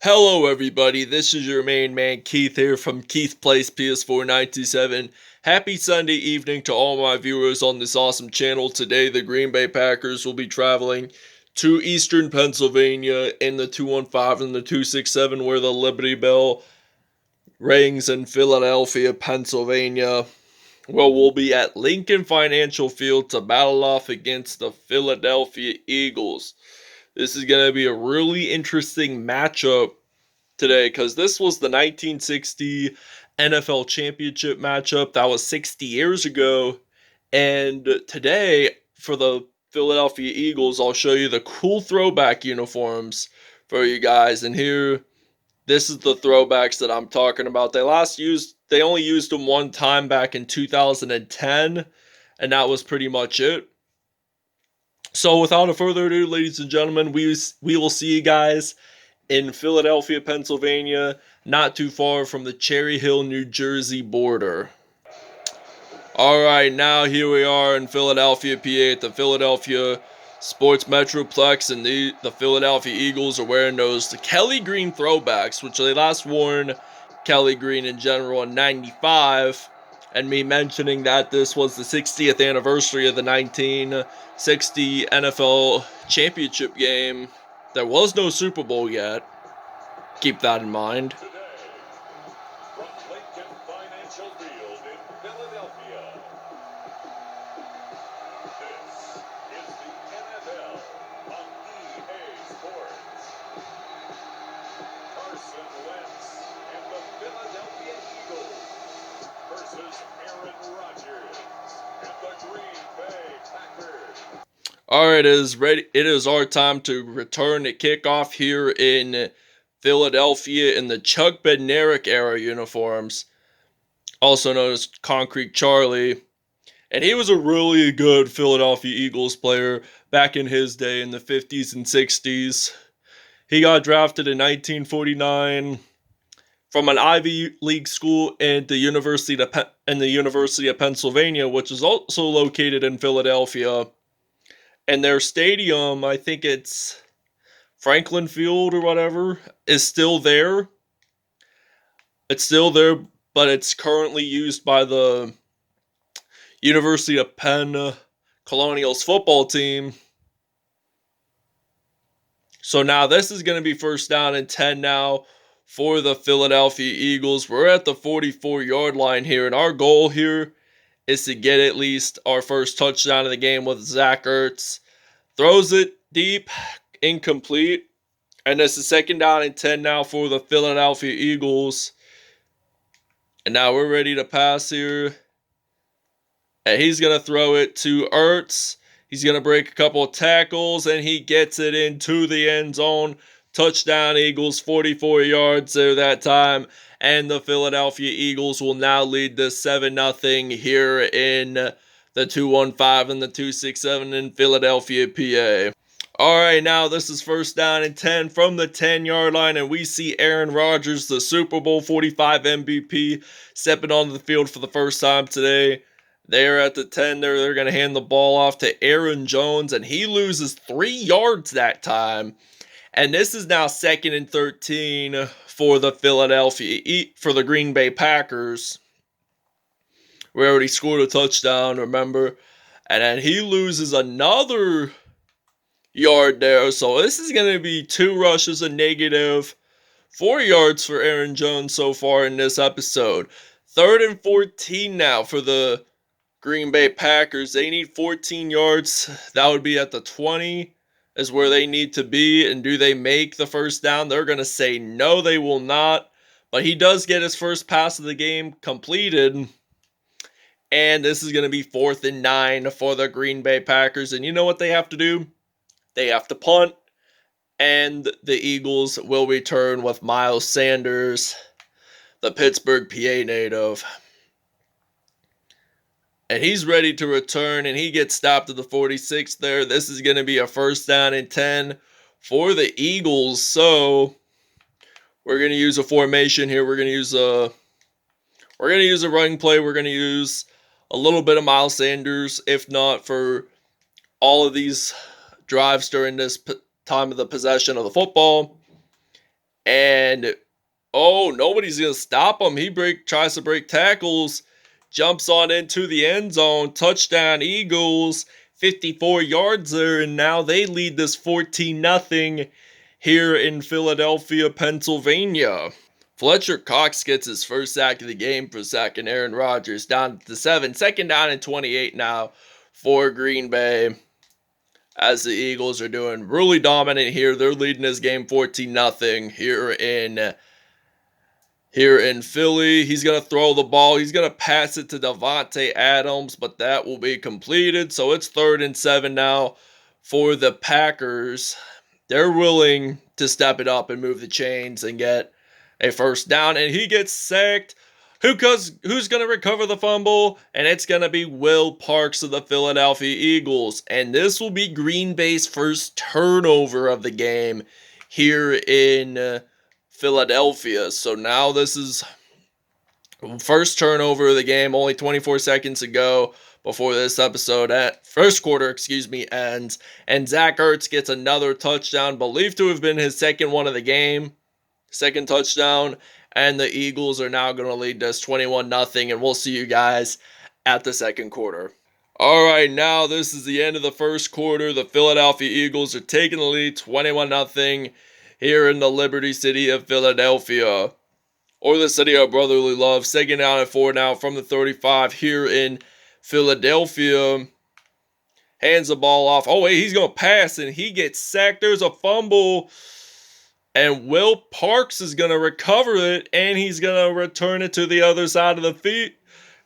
Hello everybody, this is your main man Keith here from Keith Plays PS4 927. Happy Sunday evening to all my viewers on this awesome channel. Today the Green Bay Packers will be traveling to Eastern Pennsylvania in the 215 and the 267 where the Liberty Bell rings in Philadelphia, Pennsylvania. Well, we'll be at Lincoln Financial Field to battle off against the Philadelphia Eagles. This is going to be a really interesting matchup today because this was the 1960 NFL Championship matchup. That was 60 years ago. And today, for the Philadelphia Eagles, I'll show you the cool throwback uniforms for you guys. And here, this is the throwbacks that I'm talking about. They only used them one time back in 2010, and that was pretty much it. So without a further ado, ladies and gentlemen, we will see you guys in Philadelphia, Pennsylvania, not too far from the Cherry Hill, New Jersey border. Alright, now here we are in Philadelphia, PA at the Philadelphia Sports Metroplex, and the Philadelphia Eagles are wearing those Kelly Green throwbacks, which they last worn Kelly Green in general in 95. And me mentioning that this was the 60th anniversary of the 1960 NFL Championship game. There was no Super Bowl yet. Keep that in mind. Today, from Lincoln Financial Field in Philadelphia, this is the NFL on EA Sports. Carson Wentz and the Philadelphia Eagles versus Aaron Rodgers and the Green Bay Packers. Alright, it is our time to return to kickoff here in Philadelphia in the Chuck Bednarik era uniforms, also known as Concrete Charlie. And he was a really good Philadelphia Eagles player back in his day in the 50s and 60s. He got drafted in 1949 from an Ivy League school in the University of Pennsylvania, which is also located in Philadelphia. And their stadium, I think it's Franklin Field or whatever, is still there. It's still there, but it's currently used by the University of Penn Colonials football team. So now this is going to be first down and 10 now for the Philadelphia Eagles. We're at the 44-yard line here, and our goal here is to get at least our first touchdown of the game with Zach Ertz. Throws it deep, incomplete. And this is second down and 10 now for the Philadelphia Eagles. And now we're ready to pass here. And he's going to throw it to Ertz. He's going to break a couple of tackles, and he gets it into the end zone. Touchdown Eagles, 44 yards there that time. And the Philadelphia Eagles will now lead the 7-0 here in the 215 and the 267 in Philadelphia, PA. Alright, now this is first down and 10 from the 10-yard line, and we see Aaron Rodgers, the Super Bowl 45 MVP, stepping onto the field for the first time today. They're at the 10 there. They're going to hand the ball off to Aaron Jones, and he loses 3 yards that time. And this is now second and 13 for the Green Bay Packers. We already scored a touchdown, remember? And then he loses another yard there. So this is going to be 2 rushes, a negative 4 yards for Aaron Jones so far in this episode. 3rd and 14 now for the Green Bay Packers. They need 14 yards. That would be at the 20 is where they need to be. And do they make the first down? They're going to say no, they will not. But he does get his first pass of the game completed. And this is going to be 4th and 9 for the Green Bay Packers. And you know what they have to do? They have to punt. And the Eagles will return with Miles Sanders, the Pittsburgh, PA native. And he's ready to return, and he gets stopped at the 46 there. This is going to be a first down and 10 for the Eagles. So we're going to use a formation here. We're going to use a running play. We're going to use a little bit of Miles Sanders, if not for all of these drives during this time of the possession of the football. And And oh, nobody's going to stop him. He tries to break tackles, jumps on into the end zone. Touchdown Eagles, 54 yards there, and now they lead this 14-0 here in Philadelphia, Pennsylvania. Fletcher Cox gets his first sack of the game for sacking Aaron Rodgers down to 7. Second down and 28 now for Green Bay, as the Eagles are doing really dominant here. They're leading this game 14-0 here in Philly. He's going to throw the ball. He's going to pass it to Davante Adams, but that will be completed. So it's 3rd and 7 now for the Packers. They're willing to step it up and move the chains and get a first down, and he gets sacked. Who's going to recover the fumble? And it's going to be Will Parks of the Philadelphia Eagles. And this will be Green Bay's first turnover of the game here in Philadelphia. So now this is first turnover of the game. Only 24 seconds to go before this episode first quarter ends. And Zach Ertz gets another touchdown, believed to have been his second one of the game. Second touchdown, and the Eagles are now going to lead this 21-0, and we'll see you guys at the second quarter. All right, now this is the end of the first quarter. The Philadelphia Eagles are taking the lead 21-0 here in the Liberty City of Philadelphia, or the city of brotherly love. Second down and 4 now from the 35 here in Philadelphia. Hands the ball off. Oh, wait, he's going to pass, and he gets sacked. There's a fumble. And Will Parks is going to recover it, and he's going to return it to the other side of the field,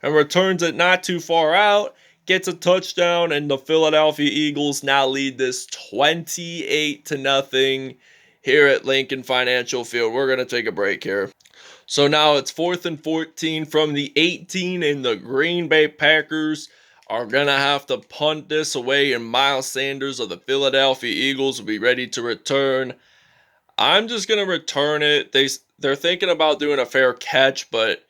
and returns it not too far out, gets a touchdown, and the Philadelphia Eagles now lead this 28-0 here at Lincoln Financial Field. We're going to take a break here. So now it's 4th and 14 from the 18, and the Green Bay Packers are going to have to punt this away, and Miles Sanders of the Philadelphia Eagles will be ready to return. I'm just going to return it. They're thinking about doing a fair catch, but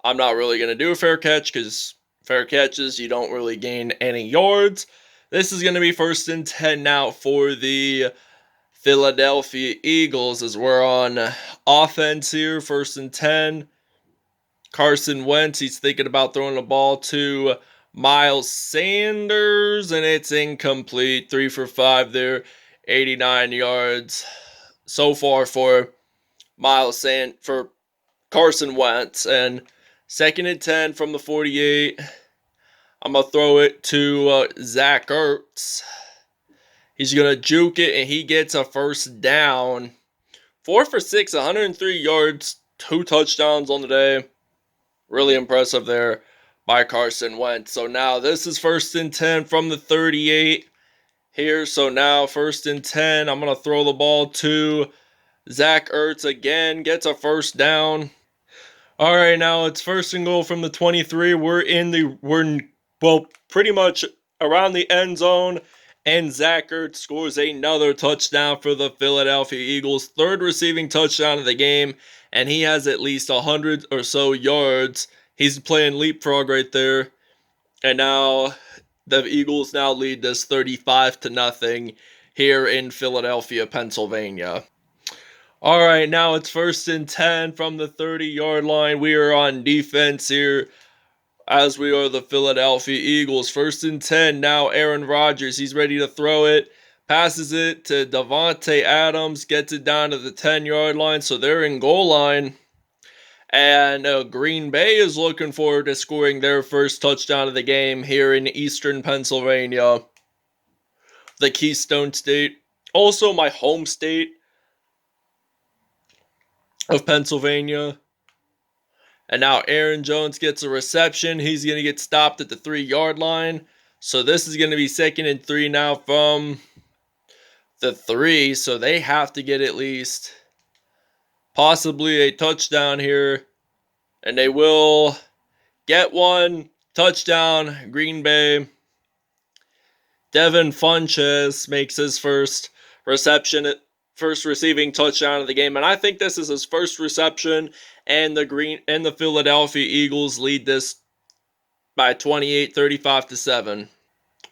I'm not really going to do a fair catch because fair catches, you don't really gain any yards. This is going to be 1st and 10 now for the Philadelphia Eagles as we're on offense here. 1st and 10. Carson Wentz, he's thinking about throwing the ball to Miles Sanders, and it's incomplete. 3 for 5 there, 89 yards. So far for Carson Wentz. And 2nd and 10 from the 48. I'm going to throw it to Zach Ertz. He's going to juke it, and he gets a first down. 4 for 6, 103 yards, 2 touchdowns on the day. Really impressive there by Carson Wentz. So now this is 1st and 10 from the 38. Here, so now 1st and 10, I'm going to throw the ball to Zach Ertz again, gets a first down. All right, now it's 1st and goal from the 23. We're pretty much around the end zone, and Zach Ertz scores another touchdown for the Philadelphia Eagles, 3rd receiving touchdown of the game, and he has at least 100 or so yards. He's playing leapfrog right there, and now the Eagles now lead this 35-0 here in Philadelphia, Pennsylvania. All right, now it's 1st and 10 from the 30-yard line. We are on defense here as we are the Philadelphia Eagles. 1st and 10, now Aaron Rodgers. He's ready to throw it. Passes it to Davante Adams. Gets it down to the 10-yard line, so they're in goal line. And Green Bay is looking forward to scoring their first touchdown of the game here in Eastern Pennsylvania, the Keystone State. Also my home state of Pennsylvania. And now Aaron Jones gets a reception. He's going to get stopped at the 3-yard line. So this is going to be 2nd and 3 now from the 3. So they have to get at least possibly a touchdown here, and they will get one. Touchdown, Green Bay. Devin Funchess makes his first receiving touchdown of the game, and I think this is his first reception, and the Philadelphia Eagles lead this by 28, 35-7.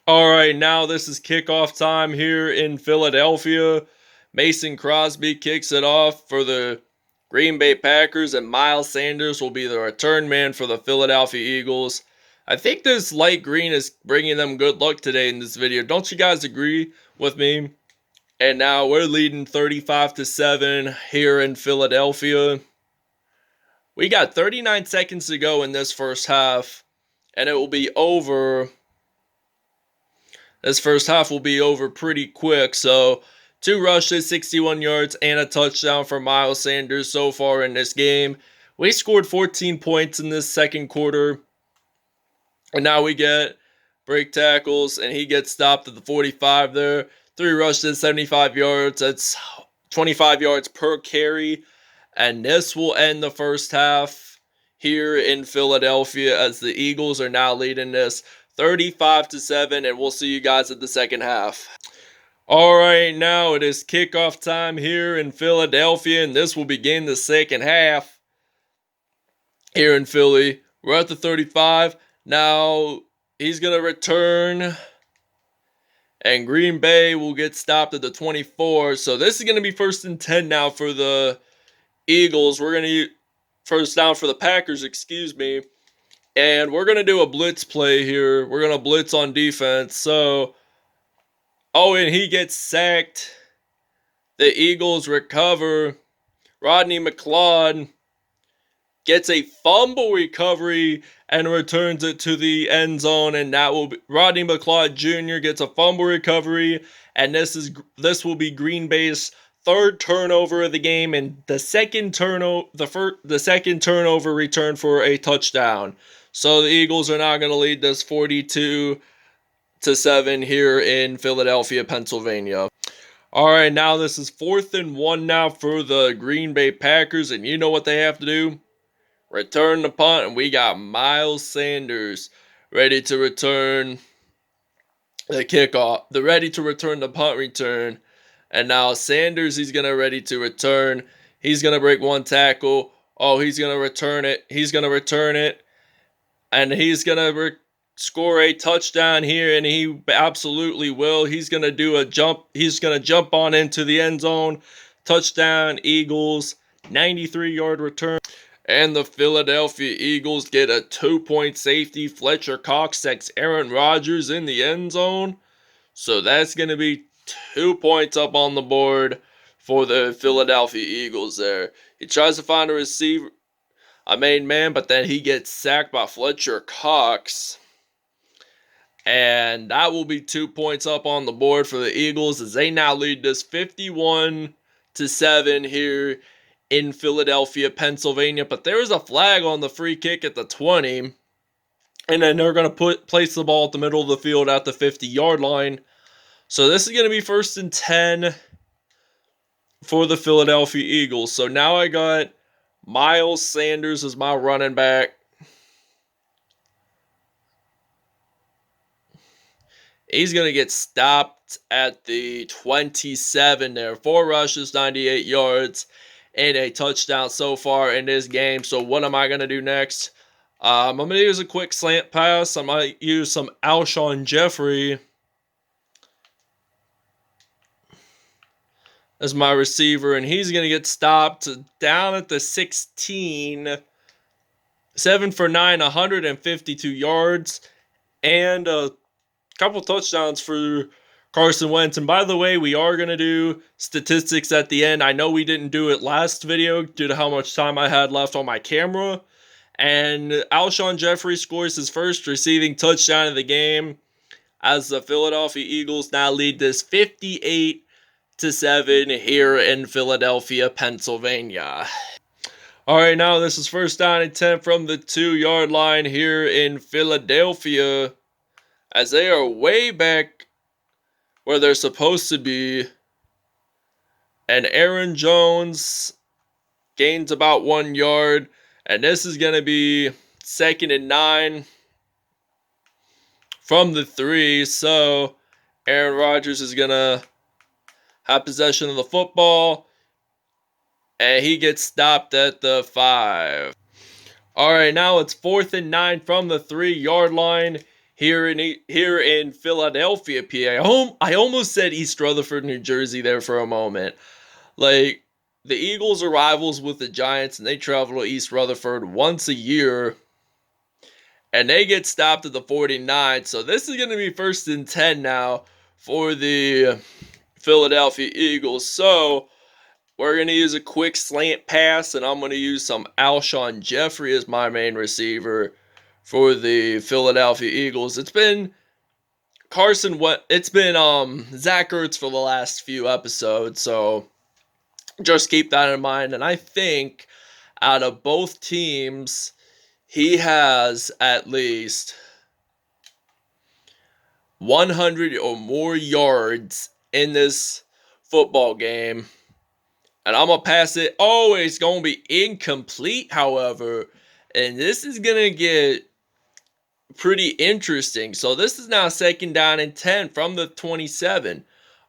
All right, now this is kickoff time here in Philadelphia. Mason Crosby kicks it off for the Green Bay Packers, and Miles Sanders will be the return man for the Philadelphia Eagles. I think this light green is bringing them good luck today in this video. Don't you guys agree with me? And now we're leading 35-7 here in Philadelphia. We got 39 seconds to go in this first half, and it will be over. This first half will be over pretty quick. So 2 rushes, 61 yards, and a touchdown for Miles Sanders so far in this game. We scored 14 points in this second quarter. And now we get break tackles, and he gets stopped at the 45 there. 3 rushes, 75 yards. That's 25 yards per carry. And this will end the first half here in Philadelphia as the Eagles are now leading this 35-7. And we'll see you guys at the second half. Alright, now it is kickoff time here in Philadelphia, and this will begin the second half here in Philly. We're at the 35. Now, he's going to return, and Green Bay will get stopped at the 24. So this is going to be 1st and 10 now for the Eagles. We're going to use first down for the Packers, excuse me. And we're going to do a blitz play here. We're going to blitz on defense. So, oh, and he gets sacked. The Eagles recover. Rodney McLeod gets a fumble recovery and returns it to the end zone, and that will be Rodney McLeod Jr. gets a fumble recovery, and this will be Green Bay's 3rd turnover of the game, and the second turnover return for a touchdown. So the Eagles are now going to lead this 42-7 here in Philadelphia, Pennsylvania. All right, now this is 4th and 1 now for the Green Bay Packers, and you know what they have to do? Return the punt, and we got Miles Sanders ready to return the kickoff. Ready to return the punt return. And now Sanders, he's going to ready to return. He's going to break 1 tackle. Oh, he's going to return it. He's going to return it. And he's going to score a touchdown here, and he absolutely will. He's going to do a jump. He's going to jump on into the end zone. Touchdown, Eagles. 93-yard return. And the Philadelphia Eagles get a 2-point safety. Fletcher Cox sacks Aaron Rodgers in the end zone. So that's going to be 2 points up on the board for the Philadelphia Eagles there. He tries to find a receiver, a main man, but then he gets sacked by Fletcher Cox. And that will be 2 points up on the board for the Eagles as they now lead this 51-7 here in Philadelphia, Pennsylvania. But there is a flag on the free kick at the 20. And then they're going to place the ball at the middle of the field at the 50-yard line. So this is going to be 1st and 10 for the Philadelphia Eagles. So now I got Miles Sanders as my running back. He's going to get stopped at the 27 there. 4 rushes, 98 yards. And a touchdown so far in this game. So what am I going to do next? I'm going to use a quick slant pass. I might use some Alshon Jeffrey as my receiver. And he's going to get stopped down at the 16. 7 for 9, 152 yards. And a couple touchdowns for Carson Wentz. And by the way, we are going to do statistics at the end. I know we didn't do it last video due to how much time I had left on my camera. And Alshon Jeffrey scores his first receiving touchdown of the game as the Philadelphia Eagles now lead this 58-7 here in Philadelphia, Pennsylvania. All right, now this is 1st down and 10 from the 2-yard line here in Philadelphia as they are way back where they're supposed to be. And Aaron Jones gains about 1 yard. And this is going to be 2nd and 9 from the 3. So Aaron Rodgers is going to have possession of the football. And he gets stopped at the 5. All right, now it's 4th and 9 from the 3-yard line. Here in Philadelphia, PA. I almost said East Rutherford, New Jersey there for a moment. Like, the Eagles are rivals with the Giants, and they travel to East Rutherford once a year. And they get stopped at the 49. So this is going to be 1st and 10 now for the Philadelphia Eagles. So we're going to use a quick slant pass, and I'm going to use some Alshon Jeffrey as my main receiver for the Philadelphia Eagles. It's been Zach Ertz for the last few episodes, so just keep that in mind. And I think out of both teams, he has at least 100 or more yards in this football game. And I'm going to pass it. Oh, it's going to be incomplete, however. And this is going to get pretty interesting. So this is now 2nd down and 10 from the 27.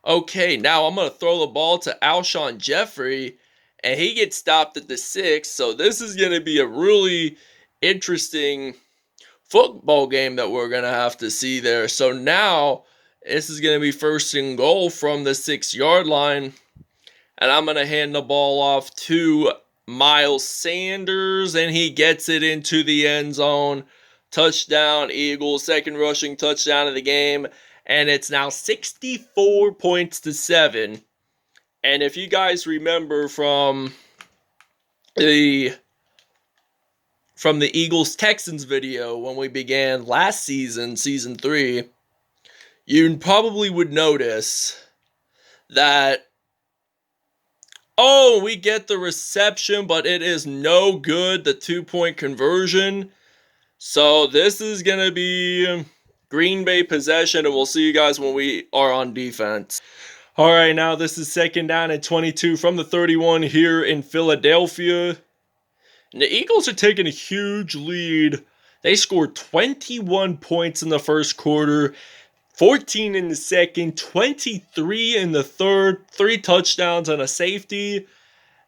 Okay, now I'm going to throw the ball to Alshon Jeffrey, and he gets stopped at the 6. So this is going to be a really interesting football game that we're going to have to see there. So now this is going to be 1st and goal from the 6-yard line. And I'm going to hand the ball off to Miles Sanders, and he gets it into the end zone. Touchdown, Eagles, 2nd rushing touchdown of the game. And it's now 64 points to 7. And if you guys remember from the Eagles-Texans video when we began last season, Season 3, you probably would notice that, oh, we get the reception, but it is no good, the 2-point conversion. So this is going to be Green Bay possession, and we'll see you guys when we are on defense. All right, now this is 2nd down and 22 from the 31 here in Philadelphia. And the Eagles are taking a huge lead. They scored 21 points in the 1st quarter, 14 in the 2nd, 23 in the 3rd, 3 touchdowns and a safety.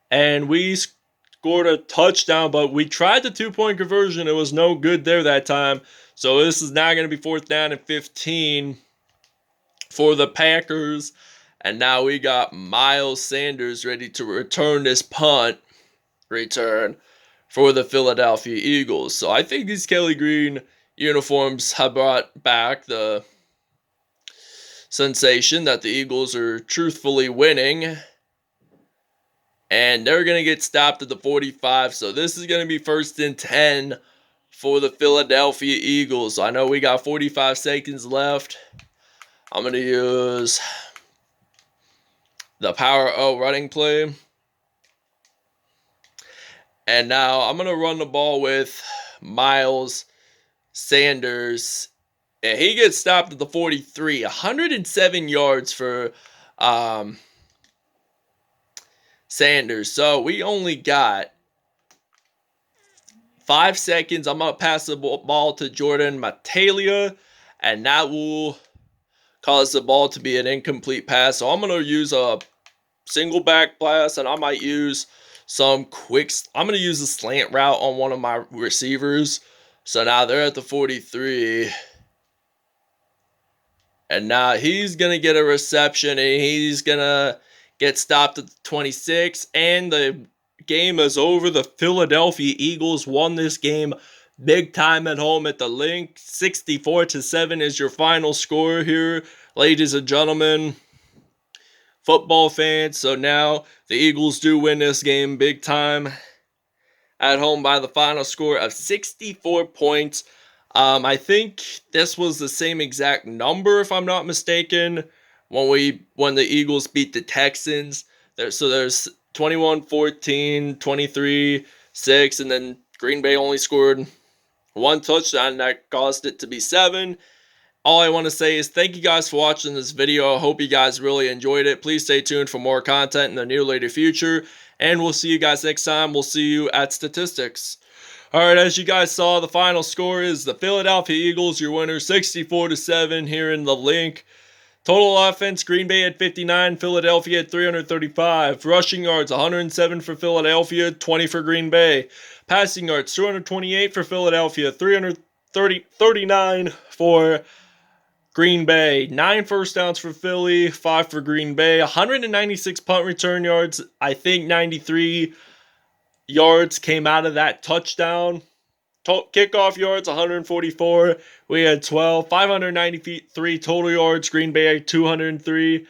And we scored a touchdown, but we tried the 2-point conversion. It was no good there that time. So this is now going to be 4th down and 15 for the Packers. And now we got Miles Sanders ready to return this punt return for the Philadelphia Eagles. So I think these Kelly Green uniforms have brought back the sensation that the Eagles are truthfully winning. And they're going to get stopped at the 45. So this is going to be 1st and 10 for the Philadelphia Eagles. I know we got 45 seconds left. I'm going to use the power O running play. And now I'm going to run the ball with Miles Sanders. And he gets stopped at the 43. 107 yards for Sanders. So we only got 5 seconds. I'm going to pass the ball to Jordan Matalia. And that will cause the ball to be an incomplete pass. So I'm going to use a single back pass, and I might use some quick. I'm going to use a slant route on one of my receivers. So now they're at the 43. And now he's going to get a reception, and he's going to get stopped at the 26. And the game is over. The Philadelphia Eagles won this game big time at home at the Link. 64-7 is your final score here, ladies and gentlemen, football fans. So now the Eagles do win this game big time at home by the final score of 64 points. I think this was the same exact number, if I'm not mistaken, when the Eagles beat the Texans. So there's 21-14, 23-6, and then Green Bay only scored 1 touchdown. That caused it to be 7. All I want to say is thank you guys for watching this video. I hope you guys really enjoyed it. Please stay tuned for more content in the near later future. And we'll see you guys next time. We'll see you at statistics. Alright, as you guys saw, the final score is the Philadelphia Eagles, your winner, 64-7 here in the Link. Total offense, Green Bay at 59, Philadelphia at 335. Rushing yards, 107 for Philadelphia, 20 for Green Bay. Passing yards, 228 for Philadelphia, 339 for Green Bay, 9 first downs for Philly, 5 for Green Bay, 196 punt return yards. I think 93 yards came out of that touchdown. Kickoff yards, 144. We had 12. 593 total yards. Green Bay had 203.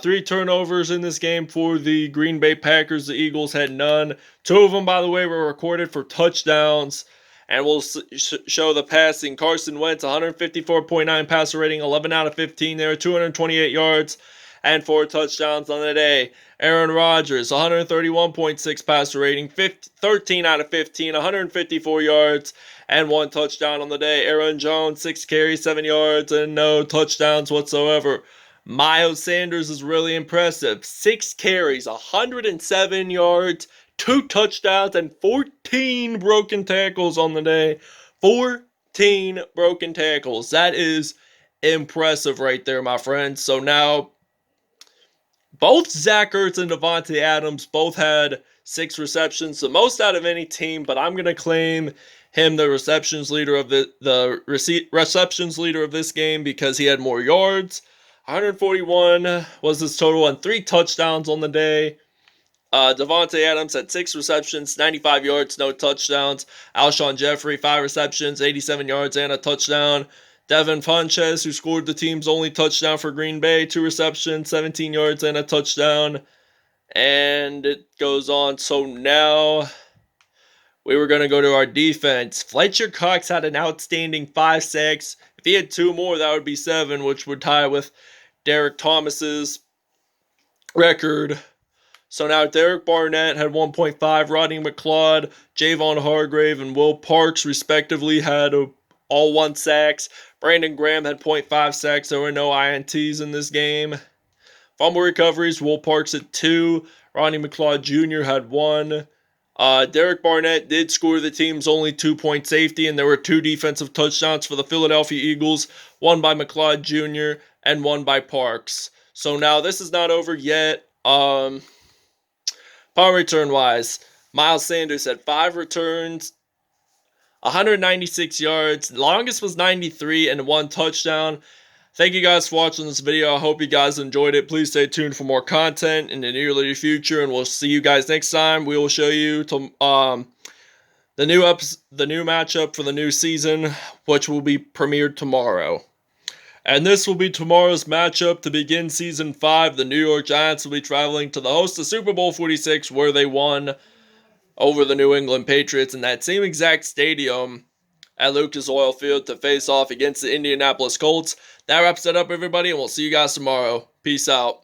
3 turnovers in this game for the Green Bay Packers. The Eagles had none. 2 of them, by the way, were recorded for touchdowns. And we'll show the passing. Carson Wentz, 154.9 passer rating, 11 out of 15 there, 228 yards, and 4 touchdowns on the day. Aaron Rodgers, 131.6 passer rating, 13 out of 15, 154 yards, and 1 touchdown on the day. Aaron Jones, 6 carries, 7 yards, and no touchdowns whatsoever. Miles Sanders is really impressive. 6 carries, 107 yards, 2 touchdowns, and 14 broken tackles on the day. 14 broken tackles. That is impressive right there, my friends. So now, both Zach Ertz and Davante Adams both had 6 receptions, the most out of any team, but I'm going to claim him the receptions leader of receptions leader of this game because he had more yards. 141 was his total and 3 touchdowns on the day. Davante Adams had 6 receptions, 95 yards, no touchdowns. Alshon Jeffrey, 5 receptions, 87 yards, and a touchdown. Devin Funchess, who scored the team's only touchdown for Green Bay, 2 receptions, 17 yards, and a touchdown. And it goes on. So now we were going to go to our defense. Fletcher Cox had an outstanding 5 sacks. If he had 2 more, that would be 7, which would tie with Derek Thomas's record. So now Derek Barnett had 1.5, Rodney McLeod, Javon Hargrave, and Will Parks respectively had all 1 sacks. Brandon Graham had 0.5 sacks. There were no INTs in this game. Fumble recoveries, Will Parks had 2, Rodney McLeod Jr. had 1. Derek Barnett did score the team's only 2-point safety, and there were 2 defensive touchdowns for the Philadelphia Eagles, 1 by McLeod Jr. and 1 by Parks. So now this is not over yet. Punt return wise, Miles Sanders had 5 returns, 196 yards. Longest was 93 and 1 touchdown. Thank you guys for watching this video. I hope you guys enjoyed it. Please stay tuned for more content in the near future, and we'll see you guys next time. We will show you the new matchup for the new season, which will be premiered tomorrow. And this will be tomorrow's matchup to begin Season 5. The New York Giants will be traveling to the host of Super Bowl 46, where they won over the New England Patriots in that same exact stadium at Lucas Oil Field to face off against the Indianapolis Colts. That wraps it up, everybody, and we'll see you guys tomorrow. Peace out.